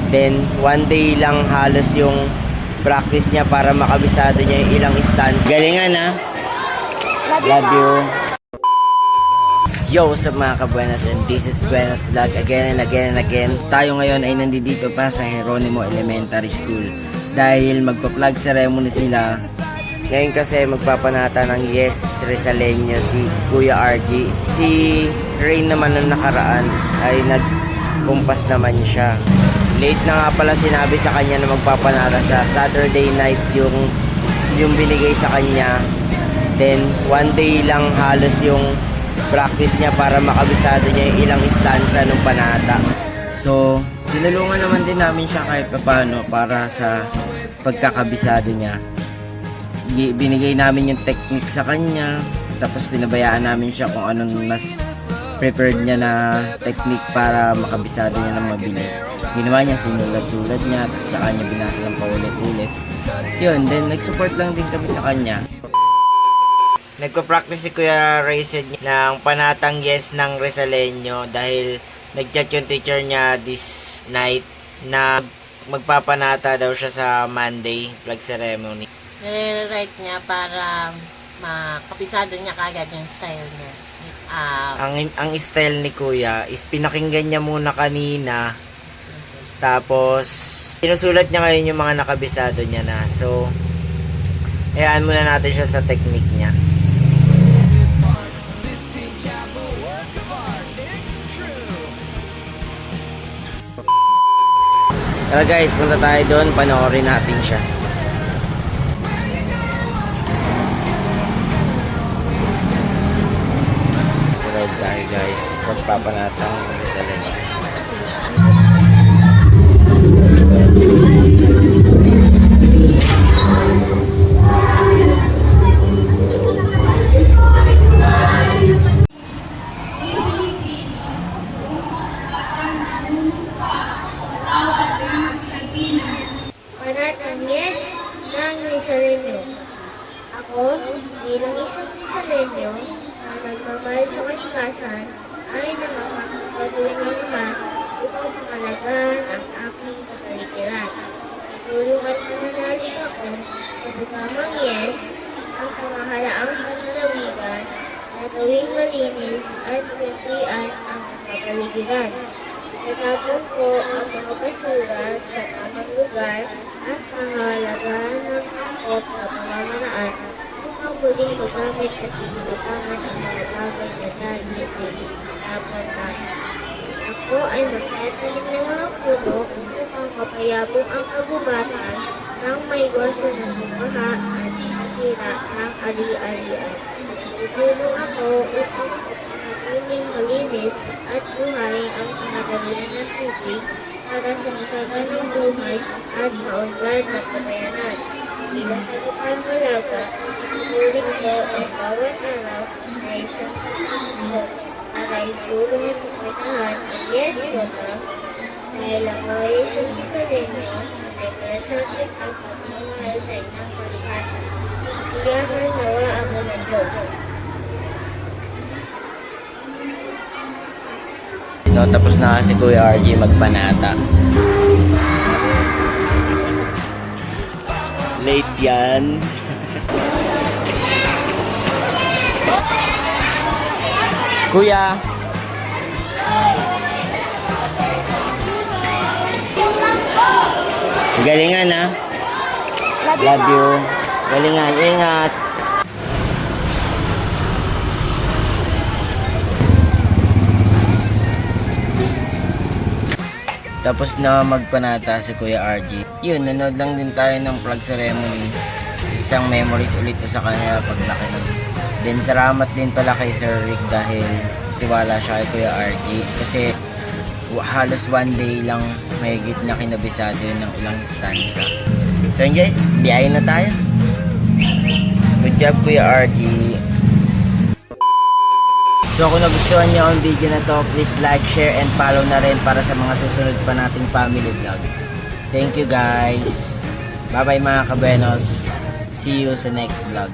Then, one day lang halos yung practice niya para makabisado niya yung ilang stance. Galingan ha. Love you. Yo, what's up mga kabuenas, and this is Buenas Vlog again and again and again. Tayo ngayon ay nandito pa sa Jeronimo Elementary School dahil magpa-flag ceremony sila. Ngayon kasi magpapanata ng Yes Rizaleño si Kuya RG. Si Rain naman nung nakaraan ay nagkumpas naman siya. Late na nga pala sinabi sa kanya na magpapanata siya. Saturday night yung binigay sa kanya. Then one day lang halos yung practice niya para makabisado niya yung ilang stanza ng panata. So, tinulungan naman din namin siya kahit paano para sa pagkakabisado niya. Binigay namin yung technique sa kanya, tapos pinabayaan namin siya kung anong mas prepared niya na technique para makabisado niya ng mabilis. Ginawa niya, sinulat-sulat niya, tapos saka niya binasa ng paulit-ulit. Yun, then nag-support lang din kami sa kanya. Nagko-practice si Kuya Raced ng panatang Yes ng Rizaleño dahil nag-chat yung teacher niya this night na magpapanata daw siya sa Monday flag ceremony. Nire-write niya para makapisado niya kagad yung style niya. Ang style ni Kuya is pinakinggan niya muna kanina, tapos sinusulat niya ngayon yung mga nakabisado niya na. So, hayaan muna natin siya sa technique niya. Tara guys, punta tayo doon, panoorin natin siya. Sunod tayo guys, pagpapanatang Rizaleño. Panatang Yes ng Rizaleño. Ako, bilang isang Rizaleño na nagmamahal sa kalikasan, ay nakakapagpatuloy ng naman upang pangalagaan ang aking kapaligiran. Tulungan pananalig ako sa bukamang Yes ang pamahalaang panlalawigan na gawing malinis at pagkakrian ang kapaligiran. Tatapon ko ang mga basura sa tamang lugar at pangalagaan ng angkop na pamamaraan upang muling magamit at pinatangan ang mga bagay na dahil pinapon natin. Ako ay magtatanim ng mga puno upang mapayabong ang kagubatan ng may goso ng bumaha at masira ng ali-alian. Tutulong ako upang patuloy malinis at buhay ang pinagalian ng tubig para sa masaganang buhay at maunlad na pamayanan. Bilang kalupang malaga, tutuloy ko ang bawat araw na isang pagkakas para isulong at suportahan ang Yes ko na dahil ako ay isang Rizaleño ay pinasakit ang pagmamahal sa inang kalikasan. Siyahan nawa ang mga Diyos. No, tapos na si Kuya RG magpanata. Late yan. Kuya. Galingan ha. Love you. Galingan. Ingat. Tapos na magpanata si Kuya RG. Yun, nanood lang din tayo ng flag ceremony. Isang memories ulit to sa kanya paglaki nun. Then salamat din pala kay Sir Rick dahil tiwala siya kay Kuya RG. Kasi halos one day lang mahigit na kinabisado yun ng ilang stanza. So yun guys, biyahe na tayo. Good job Kuya RG. So kung nagustuhan nyo ang video na to, please like, share, and follow na rin para sa mga susunod pa nating family vlog. Thank you guys. Bye bye mga kabenos. See you sa next vlog.